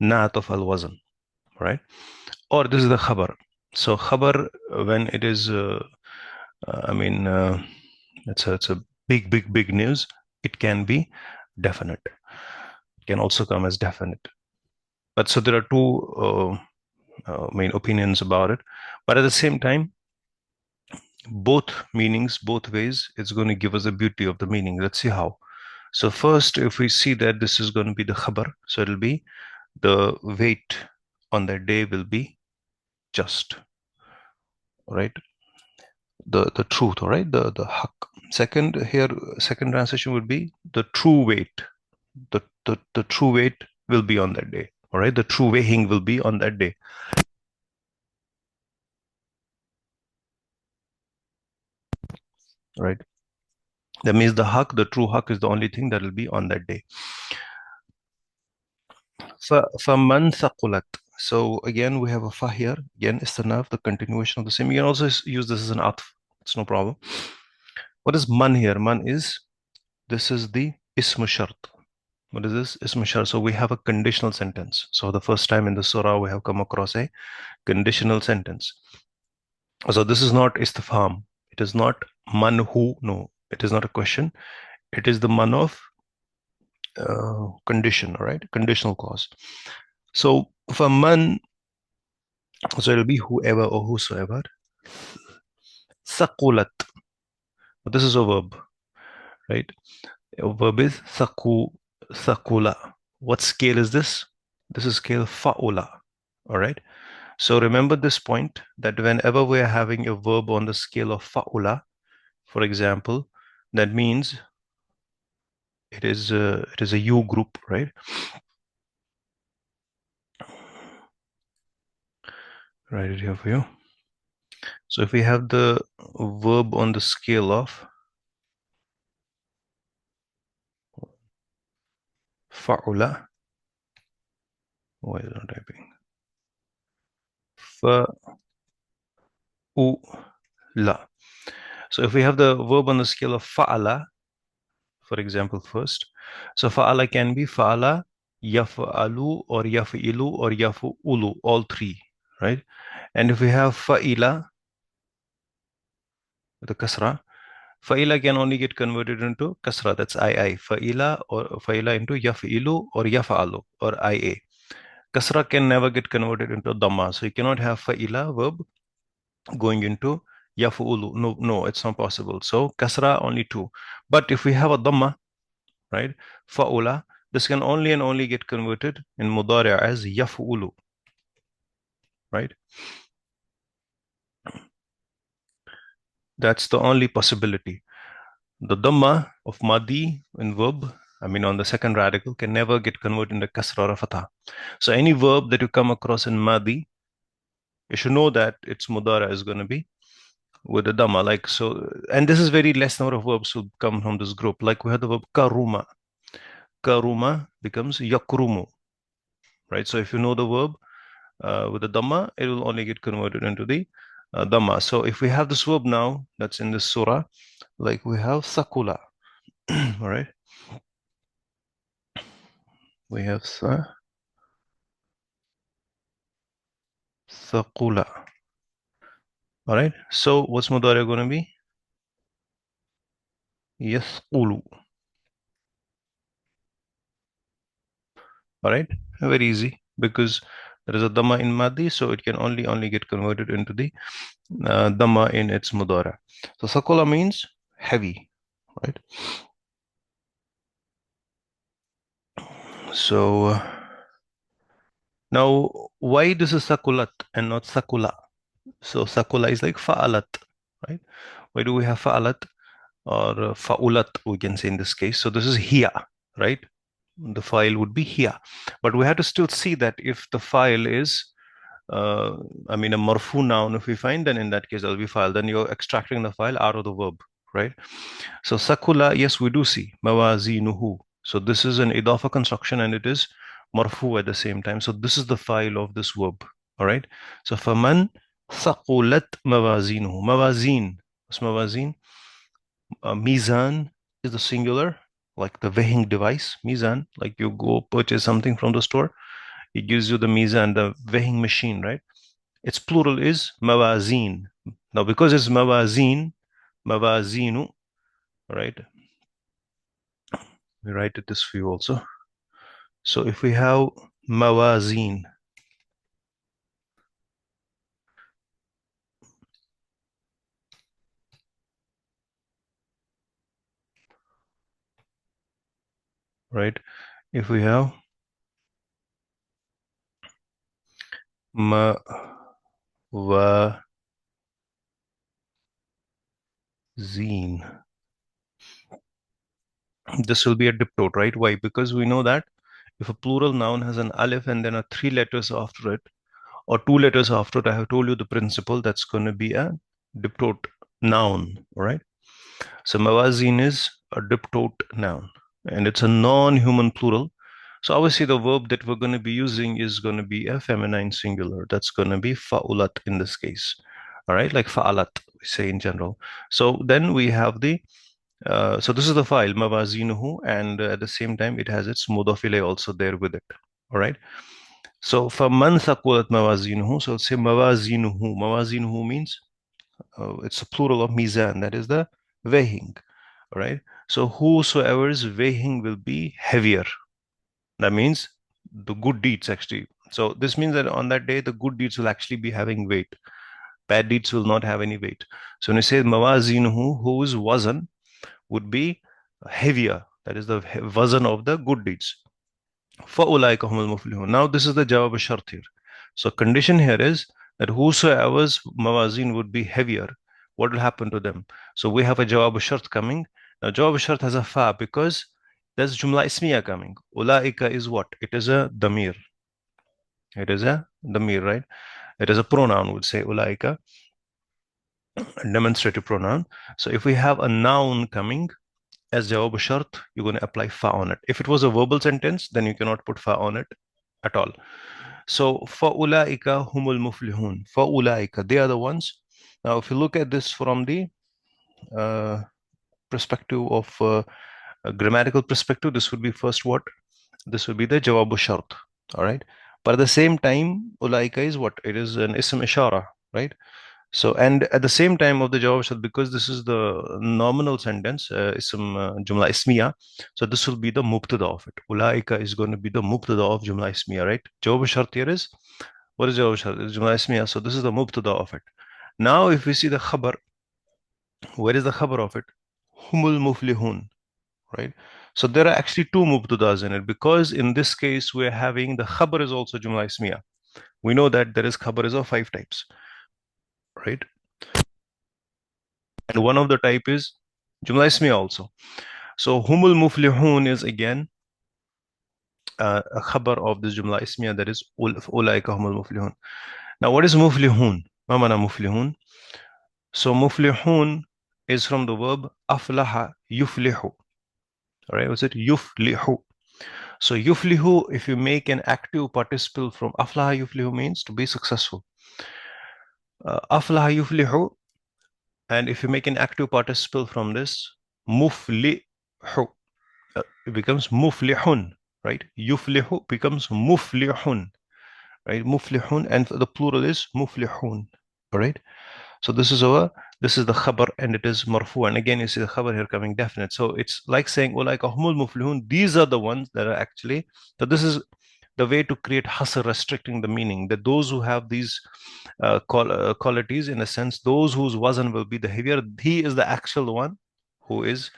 Naat of al-wazn, right? Or this is the khabar. So khabar, when it is, I mean, it's a big news. It can be definite. It can also come as definite. But so there are two main opinions about it. But at the same time, both meanings, both ways, it's going to give us the beauty of the meaning. Let's see how. So first, if we see that this is going to be the khabar, so it'll be the weight on that day will be just, right? The truth, all right? The haq. Second here, second translation would be the true weight. The true weight will be on that day. All right, the true weighing will be on that day. Right. That means the haq, the true haq, is the only thing that will be on that day. فَمَنْ ثَقُلَتْ. So again, we have a fa here. Again, istinaf, the continuation of the same. You can also use this as an atf. It's no problem. What is man here? Man is, this is the ism shart. What is this? Ism shart. So we have a conditional sentence. So the first time in the surah, we have come across a conditional sentence. So this is not istifham. It is not man who. No, it is not a question. It is the man of condition, right? Conditional clause. So for man, so it'll be whoever or whosoever. Saqulat. This is a verb, right? A verb is saqula. What scale is this? This is scale fa'ula. All right. So remember this point, that whenever we are having a verb on the scale of fa'ula, for example, that means it is a U group, right? Write it here for you. So if we have the verb on the scale of fa'ula, why is it not typing? Fa'ula. So if we have the verb on the scale of fa'ala, for example, first, so fa'ala can be fa'ala, yaf'alu, or yaf'ilu, or yaf'ulu, all three, right? And if we have fa'ila, with a kasra, fa'ila can only get converted into kasra, that's II. Fa'ila or fa'ila into yaf'ilu or yaf'alu or IA. Kasra can never get converted into dhamma. So you cannot have fa'ila verb going into yaf'ulu. No, no, it's not possible. So kasra only two. But if we have a dhamma, right, fa'ula, this can only and only get converted in mudari' as yaf'ulu, right? That's the only possibility. The dhamma of madi in verb, I mean on the second radical, can never get converted into kasra or fatha. So any verb that you come across in madi, you should know that its mudara is going to be with the dhamma. Like so, and this is very less number of verbs who come from this group. Like we have the verb karuma. Karuma becomes yakrumu, right? So if you know the verb with the dhamma, it will only get converted into the dhamma. So if we have this verb now that's in this surah, like we have sakula, all right? We have sakula, all right? So what's mudari going to be? Yasqulu, all right? Very easy, because there is a dhamma in madi, so it can only get converted into the dhamma in its mudara. So sakula means heavy, right? So now, why this is sakulat and not sakula? So sakula is like fa'alat, right? Why do we have fa'alat or fa'ulat, we can say in this case? So this is hiya, right? The file would be here. But we have to still see that if the file is, I mean, a marfu noun, if we find, then in that case, there'll be file. Then you're extracting the file out of the verb, right? So sakula, yes, we do see mawazinuhu. So this is an idafa construction and it is marfu at the same time. So this is the file of this verb, all right? So faman thaqulat mawazinuhu. Mawazin. What's mawazin? Mizan is the singular, like the weighing device. Mizan, like you go purchase something from the store, it gives you the mizan, the weighing machine, right? Its plural is mawazin. Now, because it's mawazin, mawazinu, right? We write it this for you also. So if we have mawazin, right? If we have mawazin, this will be a diptote, right? Why? Because we know that if a plural noun has an alif and then a three letters after it, or two letters after it, I have told you the principle, that's going to be a diptote noun, right? So mawazin is a diptote noun and it's a non-human plural. So obviously the verb that we're going to be using is going to be a feminine singular. That's going to be fa'ulat in this case. All right, like fa'alat, we say in general. So then we have the so this is the file mawazinuhu, and at the same time it has its mudaf ilay also there with it. All right. So for man thaqulat mawazinuhu, so say mawazinuhu. Mawazinuhu means it's a plural of mizan, that is the weighing. All right. So whosoever's weighing will be heavier. That means the good deeds actually. So this means that on that day the good deeds will actually be having weight. Bad deeds will not have any weight. So when you say mawazinuhu, whose wazan would be heavier. That is the wazn of the good deeds. فَأُولَٰئِكَ هُمُ الْمُفْلِحُونَ. Now this is the jawab shart here. So condition here is that whosoever's mawazin would be heavier, what will happen to them? So we have a jawab shart coming. Now jawab shart has a fa because there's jumla ismiya coming. Ulaika is what? It is a damir. It is a damir, right? It is a pronoun, would say ulaika, a demonstrative pronoun. So if we have a noun coming, as jawab shart, you're going to apply fa on it. If it was a verbal sentence, then you cannot put fa on it at all. So فَأُولَٰئِكَ هُمُ الْمُفْلِحُونَ. فَأُولَٰئِكَ, they are the ones. Now, if you look at this from the uh, perspective of a grammatical perspective, this would be first what? This would be the jawab shart. All right. But at the same time, ulaika is what? It is an ism ishara, right? So, and at the same time of the jawab shart, because this is the nominal sentence, ism jumla ismiya, so this will be the mubtada of it. Ulaika is going to be the mubtada of jumla ismiya, right? Jawab shart here is, what is jawab shart? It's jumla ismiya, so this is the mubtada of it. Now, if we see the khabar, where is the khabar of it? Humul muflihun, right? So there are actually two mubtadas in it because in this case we're having the khabar is also jumla ismiya. We know that there is khabar is of five types, right? And one of the type is jumla ismiya also. So humul muflihun is again a khabar of this jumla ismiya, that is ulaika humul muflihun. Now what is muflihun? Ma mana muflihun? So muflihun is from the verb aflaha yuflihu. All right, what's it? Yuflihu. So yuflihu, if you make an active participle from aflaha yuflihu means to be successful. Aflaha yuflihu, and if you make an active participle from this muflihu, it becomes muflihun, right? Yuflihu becomes muflihun, right? Muflihun, and the plural is muflihun, all right? So this is the khabar and it is marfu. And again, you see the khabar here coming definite. So it's like saying, ulaika humul muflihun. These are the ones that are actually, so this is the way to create hasr, restricting the meaning, that those who have these qualities, in a sense, those whose wazn will be the heavier, he is the actual one who is,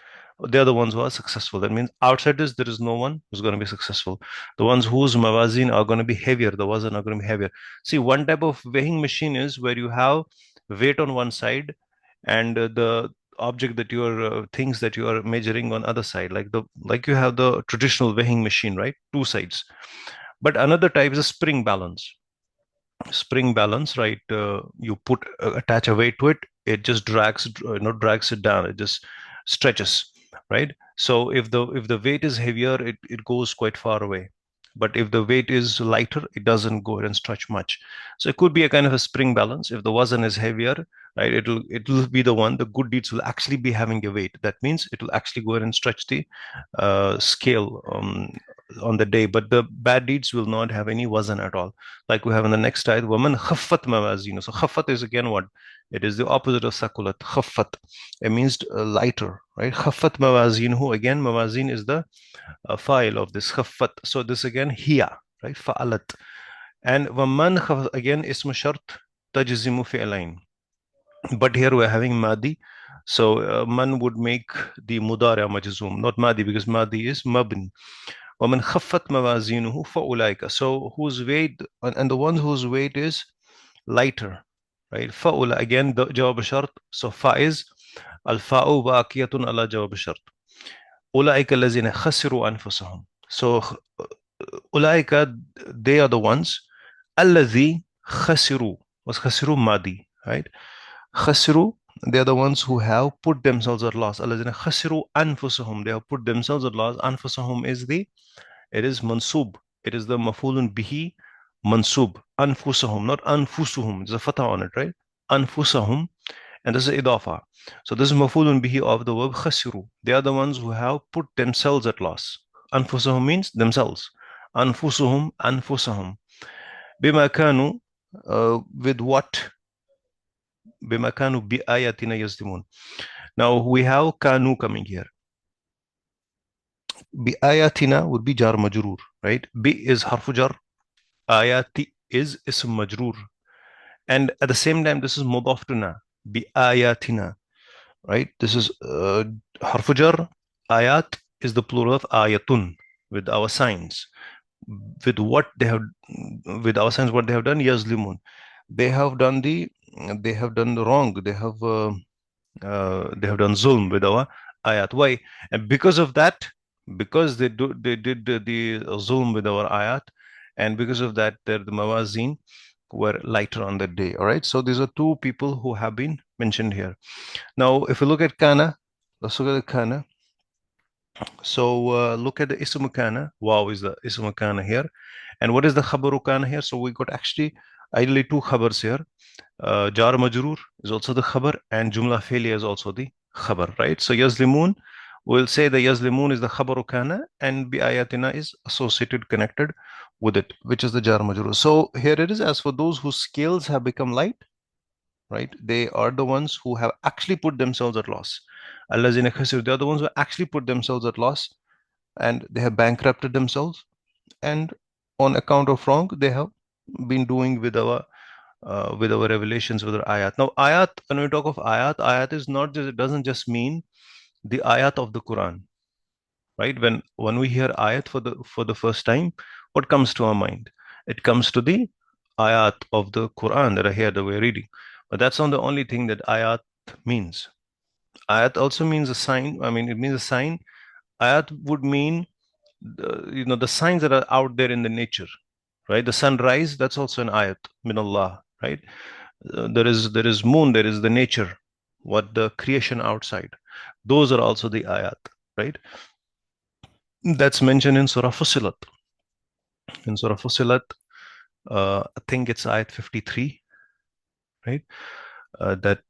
they're the ones who are successful. That means outside this, there is no one who's going to be successful. The ones whose mawazin are going to be heavier, the wazn are going to be heavier. See, one type of weighing machine is where you have weight on one side and the object that you are things that you are measuring on other side, like you have the traditional weighing machine, right? Two sides. But another type is a spring balance, right? You put attach a weight to it, it just drags it down, it just stretches, right? So if the weight is heavier, it goes quite far away, but if the weight is lighter, it doesn't go and stretch much. So it could be a kind of a spring balance. If the wazn is heavier, right, it'll be the one, the good deeds will actually be having a weight. That means it will actually go and stretch the scale, on the day, but the bad deeds will not have any wazn at all. Like we have in the next ayat, وَمَنْ خَفَّتْ مَوَازِينُ. So khaffat is again what? It is the opposite of sakulat. Khaffat. It means lighter, right? Khaffat mawazinuhu. Again, mawazin is the file of this khaffat. So this again, hiya, right? Fa'alat. And waman again, ism shart tajzimu fi'lain. But here we're having madi. So man would make the mudara majzum, not madi, because madi is mabni. وَمَنْ خَفَّتْ مَوَازِينُهُ فَأُولَٰئِكَ. So whose weight, and the ones whose weight is lighter, right? فَأُولَٰئِكَ. Again, the jawab shart. So fa is al-fa'u baqiyatun ala jawab shart. أُولَٰئِكَ الَّذِينَ خَسِرُوا أَنفُسَهُم. So أُولَٰئِكَ, they are the ones. الَّذِي خَسِرُوا. Was خَسِرُوا madi, right? خَسِرُوا, they are the ones who have put themselves at loss. الَّذِينَ خَسِرُوا أَنفُسَهُم. They have put themselves at loss. أنفسهم is the, it is mansub. It is the mafulun bihi mansub. Anfusahum, not anfusuhum. There's a fatah on it, right? Anfusahum. And this is idafa. So this is mafulun bihi of the verb khasiru. They are the ones who have put themselves at loss. Anfusahum means themselves. Anfusuhum, anfusahum. Bima kanu, with what? Bima kanu bi ayatina yazdimun. Now we have kanu coming here. Bi ayatina would be jar majrur, right? Bi is harfu jar. Ayati is ism majrur. And at the same time, this is mudaf to na. Bi ayatina, right? This is harfu jar. Ayat is the plural of ayatun, with our signs. With what they have, with our signs, what they have done, yazlimun. They have done the wrong. They have done zulm with our ayat. Why? And because of that, because they did the zulm with our ayat, and because of that, the mawazin were lighter on that day. All right. So these are two people who have been mentioned here. Now, if you look at kana, let's look at the kana. So look at the ism kana. Wow is the ism kana here. And what is the khabaru kana here? So we got actually ideally two khabars here. Jar majrur is also the khabar, and jumla fi'liya is also the khabar, right? So yazlimun, we'll say the yazlimun is the khabaru kana, and bi ayatina is associated, connected with it, which is the jar majrur. So here it is. As for those whose scales have become light, right? They are the ones who have actually put themselves at loss. Allazina khasir, they are the ones who actually put themselves at loss, and they have bankrupted themselves, and on account of wrong, they have been doing with our revelations, with our ayat. Now, ayat, when we talk of ayat, ayat is not just, it doesn't just mean the ayat of the Quran, right? When we hear ayat for the first time, what comes to our mind? It comes to the ayat of the Quran that are here that we're reading. But that's not the only thing that ayat means. Ayat also means a sign. I mean, it means a sign. Ayat would mean the signs that are out there in the nature, right? The sunrise, that's also an ayat min Allah, right? There is moon, there is the nature, what the creation outside. Those are also the ayat, right? That's mentioned in Surah Fusilat. In Surah Fusilat, I think it's ayat 53, right? That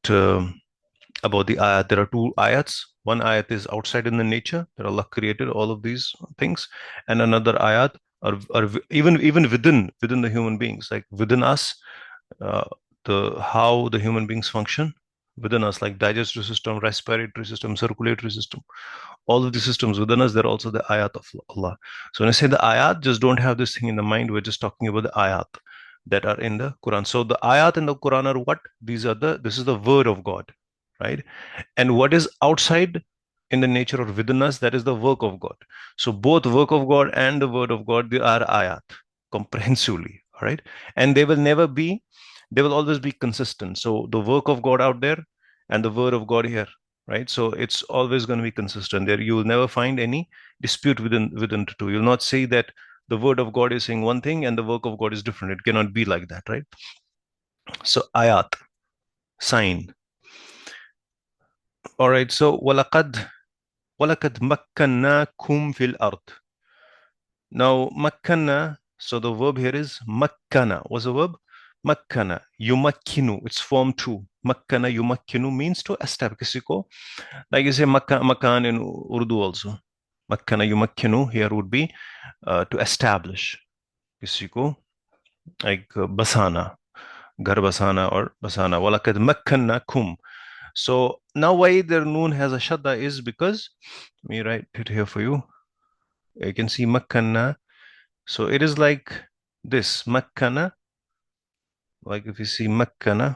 about the ayat. There are two ayats. One ayat is outside in the nature, that Allah created all of these things, and another ayat are even within the human beings, like within us, uh, the how the human beings function within us, like digestive system, respiratory system, circulatory system, all of the systems within us, they're also the ayat of Allah. So when I say the ayat, just don't have this thing in the mind. We're just talking about the ayat that are in the Quran. So the ayat in the Quran are what? This is the word of God, right? And what is outside in the nature or within us, that is the work of God. So both work of God and the word of God, they are ayat comprehensively, all right? And they will always be consistent. So the work of God out there and the word of God here, right? So it's always going to be consistent. There you will never find any dispute within the two. You'll not say that the word of God is saying one thing and the work of God is different. It cannot be like that, right? So ayat, sign. All right. So walaqad makkannakum fil ard. Now makkanna. So the verb here is makkana. What's the verb? Makkana. Yumakkinu. It's form two. Makkana yumakkinu means to establish. Like you say makan in Urdu also. Makkana yumakkinu here would be to establish. किसी को like basana, घर basana or basana. Walakad makkannakum. So now why the noon has a shadda is because, let me write it here for you. You can see makkanna. So it is like this, makkana. Like if you see makkana,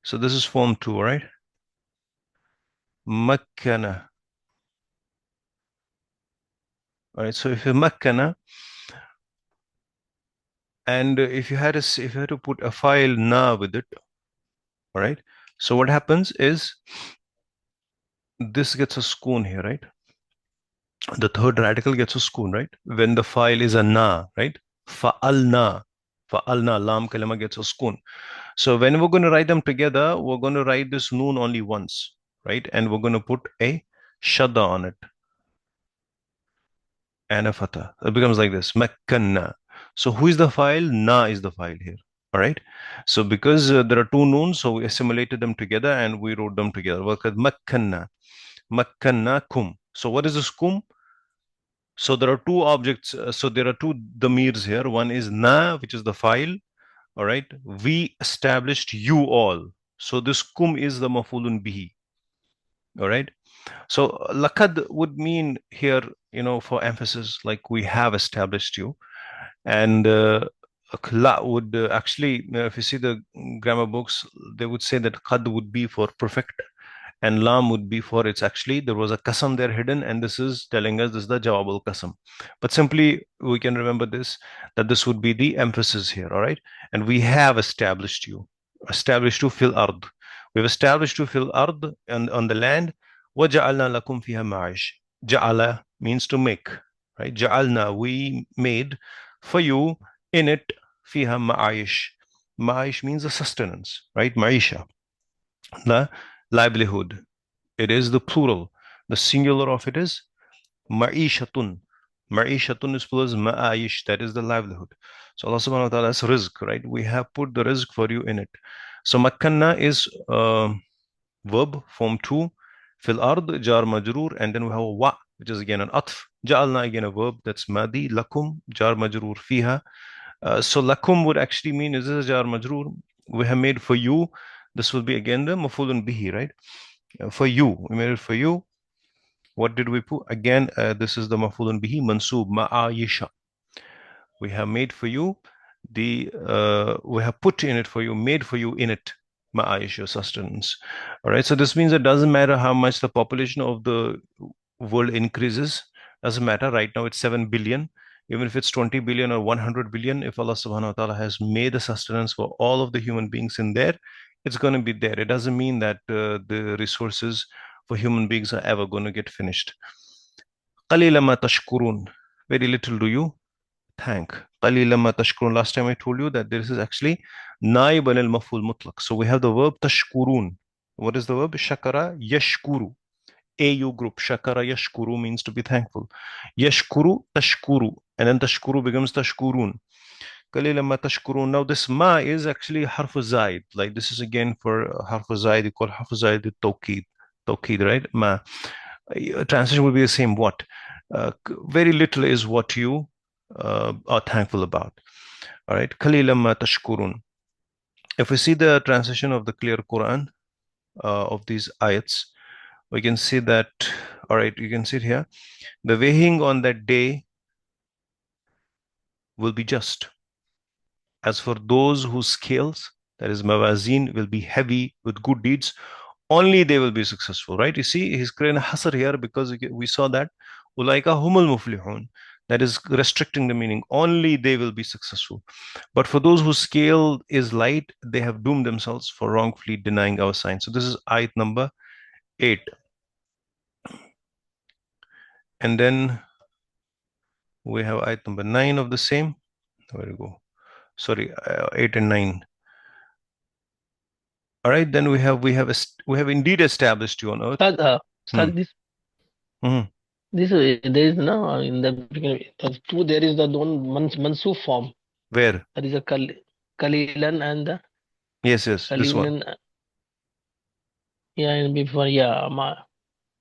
so this is form 2, right? Makkana. All right, so if you makkana, and if you had to put a file na with it, all right. So what happens is this gets a scoon here, right? The third radical gets a scoon, right? When the file is a na, right? Fa'alna, fa'alna, lam kalima gets a scoon. So when we're going to write them together, we're going to write this noon only once, right? And we're going to put a shadda on it and a fatha. It becomes like this, makkanna. So who is the file? Na is the file here. All right. So because there are two noons, so we assimilated them together and we wrote them together. Makkanna, makkanna kum. So what is this kum? So there are two objects. So there are two damirs here. One is na, which is the file. All right. We established you all. So this kum is the mafulun bihi. All right. So lakad would mean here, for emphasis, like we have established you. And la would actually, if you see the grammar books, they would say that qad would be for perfect and lam would be for, it's actually there was a qasam there hidden, and this is telling us this is the jawab al qasam. But simply we can remember this, that this would be the emphasis here. All right. And we have established you fil ard. We've established you fil ard, and on the land. وَجَعَلْنَا لَكُمْ فِيهَا مَعِيشٍ. Ja'ala means to make, right? Ja'alna, we made for you in it fiha ma'aish. Ma'aish means the sustenance, right? Ma'isha, the livelihood. It is the plural. The singular of it is ma'ishatun. Ma'ishatun is plural as ma'aish. That is the livelihood. So Allah subhanahu wa ta'ala has rizq, right? We have put the rizq for you in it. So makkanna is verb, form 2. Fil ard, jar majroor, and then we have a wa, which is again an atf. Ja'alna, again a verb, that's madi. Lakum, jar majroor, fiha. So lakum would actually mean, is this a jar majroor? We have made for you. This will be again the mafulun bihi, right? For you, we made it for you. What did we put? Again, this is the mafulun bihi, mansub, ma'ayisha. We have made for you we have put in it for you, made for you in it, ma'aish, your sustenance. All right. So this means it doesn't matter how much the population of the world increases. Doesn't matter. Right now it's 7 billion. Even if it's 20 billion or 100 billion, if Allah subhanahu wa ta'ala has made a sustenance for all of the human beings in there, it's going to be there. It doesn't mean that the resources for human beings are ever going to get finished. قَلِيلًا مَا تَشْكُرُونَ. Very little do you thank. قَلِيلًا مَا تَشْكُرُونَ. Last time I told you that this is actually naib al maful mutlaq. So we have the verb tashkurun. What is the verb? Shakara yashkuru. AU group. Shakara yashkuru means to be thankful. Yashkuru tashkuru. And then tashkuru becomes tashkurun. قَلِيلًا مَا تَشْكُرُونَ. Now this ma is actually harf zaid. Like this is again for harf zaid. You call harf zaid tawqid. Tawqid, right? Ma. Translation will be the same. What? Very little is what you are thankful about. All right. Qalilan ma tashkurun. If we see the translation of the clear Quran of these ayats, we can see that, all right, you can see it here. The weighing on that day will be just. As for those whose scales, that is mawazin, will be heavy with good deeds, only they will be successful, right? You see, he's creating a hasr here because we saw that ulaika humul muflihun. That is restricting the meaning. Only they will be successful. But for those whose scale is light, they have doomed themselves for wrongfully denying our sign. So this is ayat number 8. And then we have ayat number 9 of the same. Where we go? Sorry, 8 and 9. All right, then we have indeed established you on earth. Ustad, there is no in the beginning. Two, there is the one mansuf form. Where? That is a kalilan and the Yes, this one. Yeah, and before, yeah,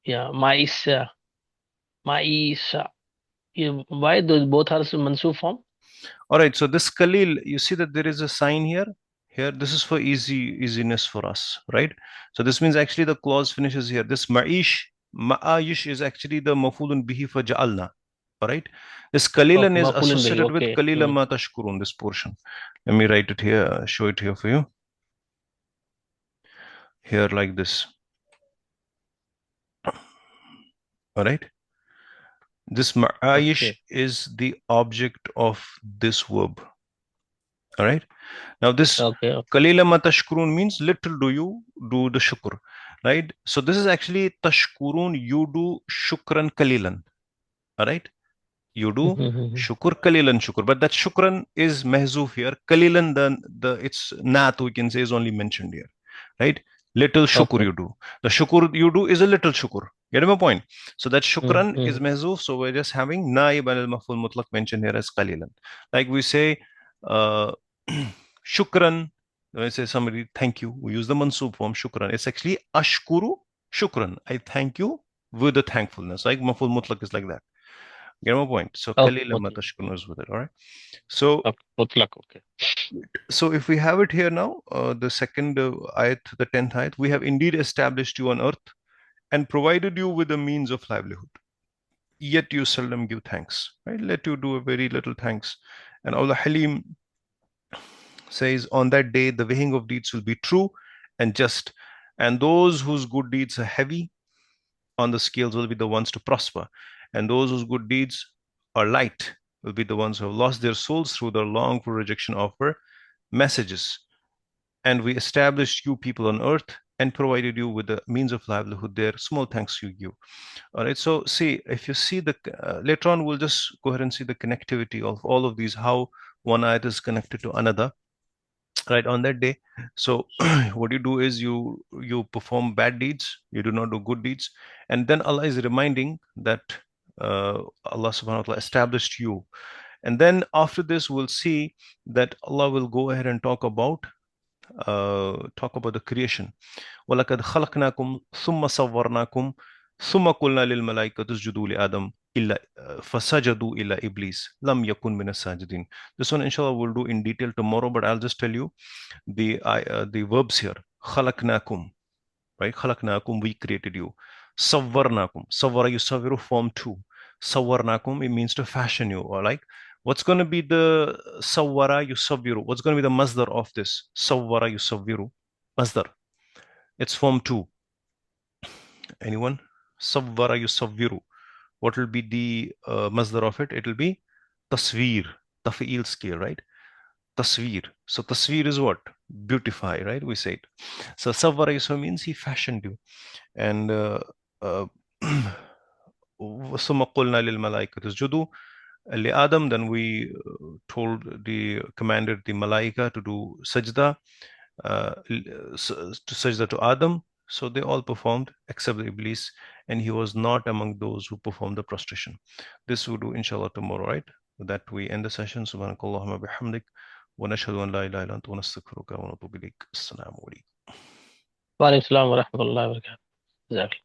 Maisha. Yeah, why those both are mansub form? All right, so this Khalil, you see that there is a sign here. Here, this is for easiness for us, right? So this means actually the clause finishes here. This Ma'ish is actually the mafulun bihi for ja'alna. All right. This Kalilan Okay, is mafulun bihi. associated with Okay. Kalila ma tashkurun, this portion. Let me write it here, show it here for you. Here like this. All right. This Ma'ish Okay. is the object of this verb. All right. Now, this Okay. Okay. kalila ma tashkurun means little do you do the shukr, right? So, this is actually tashkurun, you do shukran kalilan, all right? You do shukur kalilan shukur, but that shukran is mehzuf here. Kalilan, the its naat we can say is only mentioned here, right? Little shukur Okay. you do. The shukur you do is a little shukur. Get my point? So that shukran is Mm-hmm. mehzuf. So we're just having naib al maful mutlaq mentioned here as kalilan. Like we say, uh, shukran. When I say somebody thank you, we use the mansub form shukran. It's actually ashkuru shukran. I thank you with the thankfulness. Like maful mutlaq is like that. Get my point? So Okay. Kalila Okay. Matashkun is with it. All right. So Okay. Mutlaq. Okay. if we have it here now, the second ayat, the 10th ayat, we have indeed established you on earth and provided you with the means of livelihood. Yet you seldom give thanks. Right? Let you do a very little thanks. And Allah Halim says, on that day the weighing of deeds will be true and just. And those whose good deeds are heavy on the scales will be the ones to prosper, and those whose good deeds are light will be the ones who have lost their souls through their long rejection of our messages. And we established you people on earth and provided you with the means of livelihood there. Small thanks to you. All right. So see, if you see the later on, we'll just go ahead and see the connectivity of all of these, how one ayat is connected to another right on that day. So what you do is you perform bad deeds, you do not do good deeds, and then Allah is reminding that Allah subhanahu wa ta'ala established you. And then after this we'll see that Allah will go ahead and talk about the creation. وَلَقَدْ خَلَقْنَاكُمْ ثُمَّ صَوَّرْنَاكُمْ ثُمَّ قُلْنَا لِلْمَلَائِكَةِ اسْجُدُوا لِآدَمَ إِلَّا فَسَجَدُوا إِلَّا إِبْلِيسَ لَمْ يَكُنْ مِنَ السَّاجِدِينَ. This one inshallah we'll do in detail tomorrow, but I'll just tell you the verbs here. خَلَقْنَاكُمْ, right? خَلَقْنَاكُمْ, we created you. صَوَّرْنَاكُمْ, صَوَّرَ يُصَوِّرُ, form 2. صَوَّرْنَاكُمْ, it means to fashion you, or like what's going to be the sawwara yusawwiru? What's going to be the masdar of this? Sawwara yusawwiru. Masdar. It's form 2. Anyone? Sawwara yusawwiru. What will be the masdar of it? It will be tasveer, taf'il scale, right? Tasveer. So tasveer is what? Beautify, right? We say it. So sawwara yusawwiru means he fashioned you. And uh, ثم قلنا للملائكة اسجدوا لآدم, then we commanded the malaika to do sajda, to sajda to Adam. So they all performed except the Iblis, and he was not among those who performed the prostration. This we'll do inshallah tomorrow, right? With that we end the session. Subhanakallahumma bihamdik wa nashhadu an la ilaha illa anta wa nastaghfiruka wa natubu ilaik. Assalamu alaikum. Wa alaikum salam wa rahmatullahi wa barakatuh. Exactly.